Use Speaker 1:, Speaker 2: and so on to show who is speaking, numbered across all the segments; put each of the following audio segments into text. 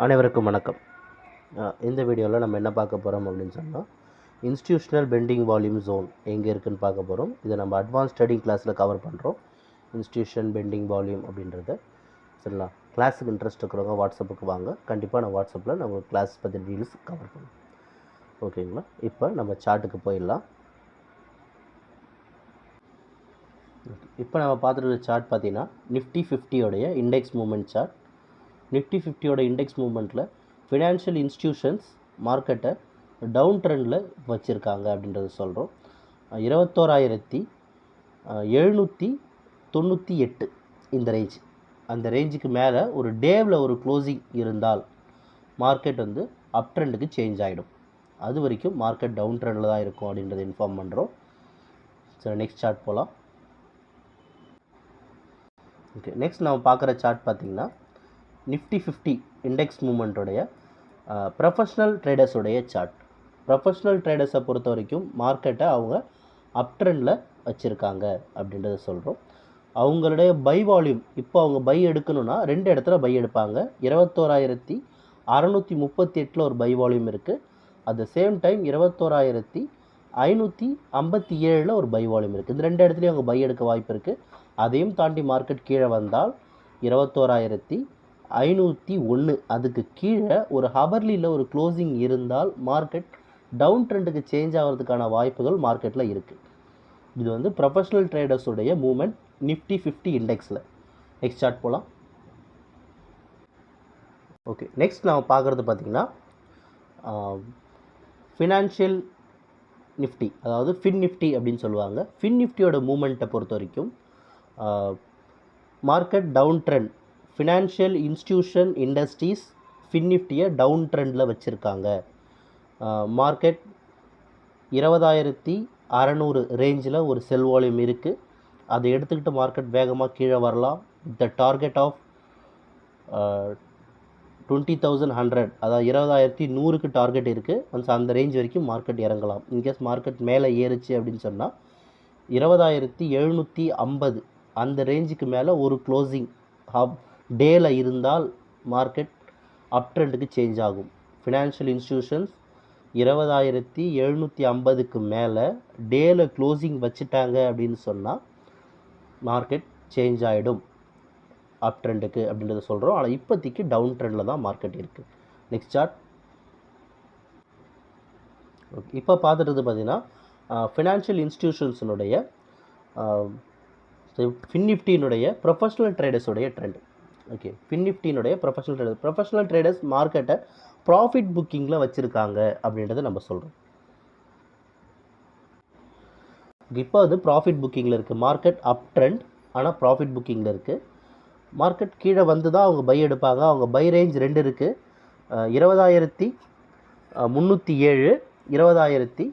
Speaker 1: அனைவருக்கும் வணக்கம். இந்த வீடியோவில் நம்ம என்ன பார்க்க போகிறோம் அப்படின்னு சொன்னால், இன்ஸ்டிடியூஷனல் பெண்டிங் வால்யூம் ஜோன் எங்கே இருக்குதுன்னு பார்க்க போகிறோம். இதை நம்ம அட்வான்ஸ் ட்ரேடிங் கிளாஸில் கவர் பண்ணுறோம். இன்ஸ்டிடியூஷன் பெண்டிங் வால்யூம் அப்படின்றத சரிங்களா. கிளாஸுக்கு இன்ட்ரெஸ்ட் இருக்கிறவங்க வாட்ஸ்அப்புக்கு வாங்க. கண்டிப்பாக நான் வாட்ஸ்அப்பில் நம்ம கிளாஸ் பற்றி டீல்ஸ் கவர் பண்ணுவோம். ஓகேங்களா. இப்போ நம்ம சார்ட்டுக்கு போயிடலாம். இப்போ நம்ம பார்த்துருக்க சார்ட் பார்த்தீங்கன்னா Nifty 50 index movement chart. Nifty 50 index மூவ்மெண்ட்டில் ஃபினான்ஷியல் இன்ஸ்டிடியூஷன்ஸ் மார்க்கெட்டை டவுன் ட்ரெண்டில் வச்சுருக்காங்க அப்படின்றத சொல்கிறோம். 21,798 இந்த ரேஞ்ச். அந்த ரேஞ்சுக்கு மேலே ஒரு டேவில் ஒரு க்ளோசிங் இருந்தால் மார்க்கெட் வந்து அப் ட்ரெண்டுக்கு சேஞ்ச் ஆகிடும். அது வரைக்கும் மார்க்கெட் டவுன் ட்ரெண்டில் தான் இருக்கும் அப்படின்றத இன்ஃபார்ம் பண்ணுறோம். சரி, நெக்ஸ்ட் சார்ட் போகலாம். ஓகே, நெக்ஸ்ட் நம்ம பார்க்குற சார்ட் பார்த்திங்கன்னா நிஃப்டி 50 இண்டெக்ஸ் மூமெண்ட்டோடைய ப்ரொஃபஷ்னல் ட்ரேடர்ஸுடைய சார்ட். ப்ரொஃபஷ்னல் ட்ரேடர்ஸை பொறுத்த வரைக்கும் மார்க்கெட்டை அவங்க அப் ட்ரெண்டில் வச்சுருக்காங்க அப்படின்றத சொல்கிறோம். அவங்களுடைய பை வால்யூம் இப்போ அவங்க பை எடுக்கணும்னா 2 இடத்துல பை எடுப்பாங்க. 21,638 ஒரு பை வால்யூம் இருக்குது. அட் த சேம் டைம் 21,557 ஒரு பை வால்யூம் இருக்குது. இந்த 2 இடத்துலையும் அவங்க பை எடுக்க வாய்ப்பு இருக்குது. அதையும் தாண்டி மார்க்கெட் கீழே வந்தால் 21,501 அதுக்கு கீழே ஒரு ஹவர்லியில் ஒரு க்ளோசிங் இருந்தால் மார்க்கெட் டவுன் ட்ரெண்டுக்கு சேஞ்ச் ஆகிறதுக்கான வாய்ப்புகள் மார்க்கெட்டில் இருக்குது. இது வந்து ப்ரொஃபஷ்னல் ட்ரேடர்ஸுடைய மூவ்மெண்ட் நிஃப்டி 50 இண்டெக்ஸில். நெக்ஸ்ட் சார்ட் போகலாம். ஓகே, நெக்ஸ்ட் நம்ம பார்க்குறது பார்த்திங்கன்னா ஃபினான்ஷியல் நிஃப்டி, அதாவது ஃபின் நிஃப்டி அப்படின்னு சொல்லுவாங்க. ஃபின் நிஃப்டியோட மூவ்மெண்ட்டை பொறுத்த வரைக்கும் market down trend, financial institution industries Fin நிஃப்டியை டவுன் ட்ரெண்டில் வச்சுருக்காங்க. மார்க்கெட் 20,600 ரேஞ்சில் ஒரு செல் வால்யூம் இருக்குது. அதை எடுத்துக்கிட்டு மார்க்கெட் வேகமாக கீழே வரலாம். த டார்கெட் ஆஃப் 20,100, அதாவது 20,100க்கு டார்கெட் இருக்குது. ஒன்ஸ் அந்த ரேஞ்ச் வரைக்கும் மார்க்கெட் இறங்கலாம். இன்கேஸ் மார்க்கெட் மேலே ஏறுச்சு அப்படின்னு சொன்னால் 20,750 அந்த ரேஞ்சுக்கு மேலே ஒரு க்ளோசிங் டேல இருந்தால் மார்க்கெட் அப் ட்ரெண்டுக்கு சேஞ்ச் ஆகும். ஃபினான்ஷியல் இன்ஸ்டிடியூஷன்ஸ் 20,750க்கு மேலே டேல க்ளோசிங் வச்சுட்டாங்க அப்படின்னு சொன்னால் மார்க்கெட் சேஞ்ச் ஆகிடும் அப் ட்ரெண்டுக்கு அப்படின்றத சொல்கிறோம். ஆனால் இப்போதைக்கு டவுன் ட்ரெண்டில் தான் மார்க்கெட் இருக்குது. Next chart. ஓகே, இப்போ பார்த்துட்டு பார்த்தீங்கன்னா ஃபினான்ஷியல் இன்ஸ்டிடியூஷன்ஸினுடைய ஃபின் நிஃப்டியினுடைய ப்ரொஃபஷ்னல் ட்ரேடர்ஸுடைய ட்ரெண்ட். ஓகே, ஃபின் நிஃப்டியினுடைய ப்ரொஃபஷ்னல் ட்ரேடர்ஸ் மார்க்கெட்டை ப்ராஃபிட் புக்கிங்கில் வச்சுருக்காங்க அப்படின்றத நம்ம சொல்கிறோம். இப்போ அது ப்ராஃபிட் புக்கிங்கில் இருக்குது. மார்க்கெட் அப் ட்ரெண்ட், ஆனால் ப்ராஃபிட் புக்கிங்கில் இருக்குது. மார்க்கெட் கீழே வந்து தான் அவங்க பை எடுப்பாங்க. அவங்க பை ரேஞ்ச் 2 இருக்குது. 20,307, 20,186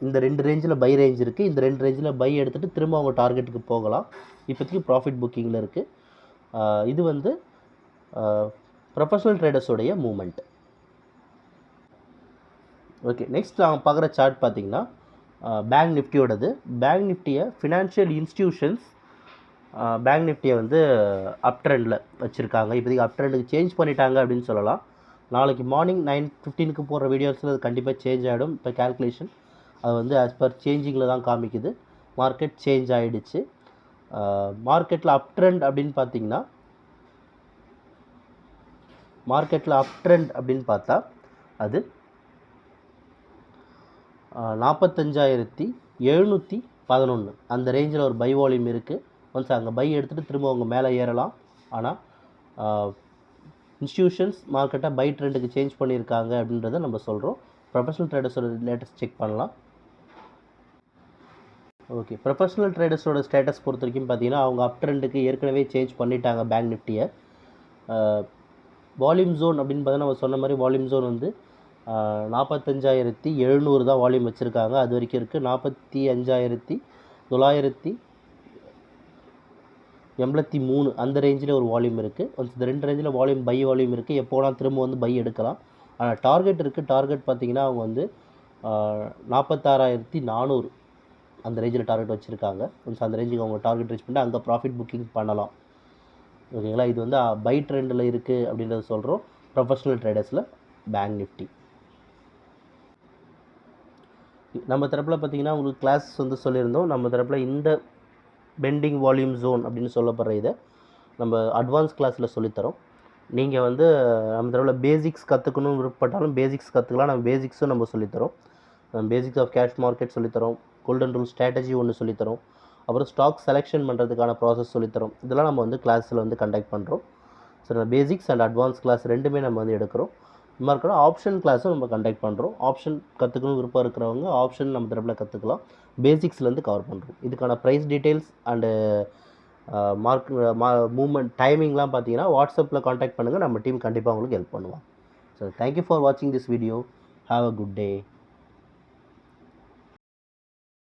Speaker 1: இந்த 2 ரேஞ்சில் பை ரேஞ்ச் இருக்குது. இந்த 2 ரேஞ்சில் பை எடுத்துகிட்டு திரும்ப அவங்க டார்கெட்டுக்கு போகலாம். இப்போதைக்கு ப்ராஃபிட் புக்கிங்கில் இருக்குது. இது வந்து ப்ரொஃபஷ்னல் ட்ரேடர்ஸுடைய மூமெண்ட். ஓகே, நெக்ஸ்ட் நாம் பார்க்குற சார்ட் பார்த்திங்கன்னா பேங்க் நிஃப்டியோடது. பேங்க் நிஃப்டியை ஃபினான்ஷியல் இன்ஸ்டிடியூஷன்ஸ் பேங்க் நிஃப்டியை வந்து அப் ட்ரெண்டில் வச்சுருக்காங்க. இப்போதைக்கு அப் ட்ரெண்டுக்கு சேஞ்ச் பண்ணிட்டாங்க அப்படின்னு சொல்லலாம். நாளைக்கு மார்னிங் 9:15க்கு போடுற வீடியோஸில் அது கண்டிப்பாக சேஞ்ச் ஆகிடும். இப்போ கேல்குலேஷன் அது வந்து ஆஸ் பர் சேஞ்சிங்கில் தான் காமிக்குது. மார்க்கெட் சேஞ்ச் ஆகிடுச்சு. மார்க்கெட்டில் அப் ட்ரெண்ட் அப்படின்னு பார்த்தீங்கன்னா பார்த்தா அது 45,711 அந்த ரேஞ்சில் ஒரு பை வால்யூம் இருக்குது. ஒன்ஸ் அங்கே பை எடுத்துகிட்டு திரும்ப அவங்க மேலே ஏறலாம். ஆனால் இன்ஸ்டிடியூஷன்ஸ் மார்க்கெட்டை பை ட்ரெண்டுக்கு சேஞ்ச் பண்ணியிருக்காங்க அப்படின்றத நம்ம சொல்கிறோம். ப்ரொஃபஷ்னல் ட்ரேடர்ஸோட லேட்டஸ்ட் செக் பண்ணலாம். ஓகே, ப்ரொஃபஷ்னல் ட்ரேடர்ஸோட ஸ்டேட்டஸ் பொறுத்த வரைக்கும் பார்த்தீங்கன்னா அவங்க அப் ட்ரெண்டுக்கு ஏற்கனவே சேஞ்ச் பண்ணிட்டாங்க பேங்க் நிஃப்டியை. வால்யூம் ஜோன் அப்படின்னு பார்த்தீங்கன்னா நம்ம சொன்ன மாதிரி வால்யூம் ஜோன் வந்து 45,700 தான் வால்யூம் வச்சுருக்காங்க. அது வரைக்கும் இருக்குது. 45,983 அந்த ரேஞ்சில் ஒரு வால்யூம் இருக்குது. ஒன்ஸ் இந்த 2 ரேஞ்சில் பை வால்யூம் இருக்குது. எப்போனா திரும்ப வந்து பை எடுக்கலாம். ஆனால் டார்கெட் இருக்குது. டார்கெட் பார்த்திங்கன்னா அவங்க வந்து 46,400 அந்த ரேஞ்சில் டார்கெட் வச்சுருக்காங்க. ஒன்ஸ் அந்த ரேஞ்சுக்கு அவங்க டார்கெட் ரீச் பண்ணிட்டு அங்கே ப்ராஃபிட் புக்கிங் பண்ணலாம். ஓகேங்களா. இது வந்து பை ட்ரெண்டில் இருக்குது அப்படின்றத சொல்கிறோம் ப்ரொஃபஷனல் ட்ரேடர்ஸில் பேங்க் நிஃப்டி. நம்ம தரப்பில் பார்த்தீங்கன்னா உங்களுக்கு கிளாஸ் வந்து சொல்லியிருந்தோம். நம்ம தரப்பில் இந்த பெண்டிங் வால்யூம் ஜோன் அப்படின்னு சொல்லப்படுற இதை நம்ம அட்வான்ஸ் கிளாஸில் சொல்லித்தரோம். நீங்கள் வந்து நம்ம தரப்பில் பேசிக்ஸ் கற்றுக்கணும் விருப்பப்பட்டாலும் பேசிக்ஸ் கற்றுக்கலாம். நம்ம பேசிக்ஸும் நம்ம சொல்லித்தரோம். பேசிக்ஸ் ஆஃப் கேஷ் மார்க்கெட் சொல்லித்தரோம். கோல்டன் ரூல் ஸ்ட்ராட்டஜி ஒன்று சொல்லித்தரோம். அப்புறம் ஸ்டாக் செலெக்ஷன் பண்ணுறதுக்கான ப்ராசஸ் சொல்லித்தரோம். இதெல்லாம் நம்ம வந்து கிளாஸில் வந்து கண்டக்ட் பண்ணுறோம். So basics and advance class ரெண்டுமே நம்ம வந்து எடுக்கிறோம். இந்த மாதிரி இருக்கிற ஆப்ஷன் கிளாஸும் நம்ம கண்டக்ட் பண்ணுறோம். ஆப்ஷன் கற்றுக்கணும் விருப்பம் இருக்கிறவங்க ஆப்ஷன் நம்ம தரப்பில் கற்றுக்கலாம். பேசிக்ஸ்லேருந்து கவர் பண்ணுறோம். இதுக்கான ப்ரைஸ் டீட்டெயில்ஸ் அண்டு மூவ்மெண்ட் டைமிங்லாம் பார்த்தீங்கன்னா வாட்ஸ்அப்பில் காண்டாக்ட் பண்ணுங்கள். நம்ம டீம் கண்டிப்பாக உங்களுக்கு ஹெல்ப் பண்ணுவோம். ஸோ தேங்க்யூ ஃபார் வாட்சிங் this video. Have a good day.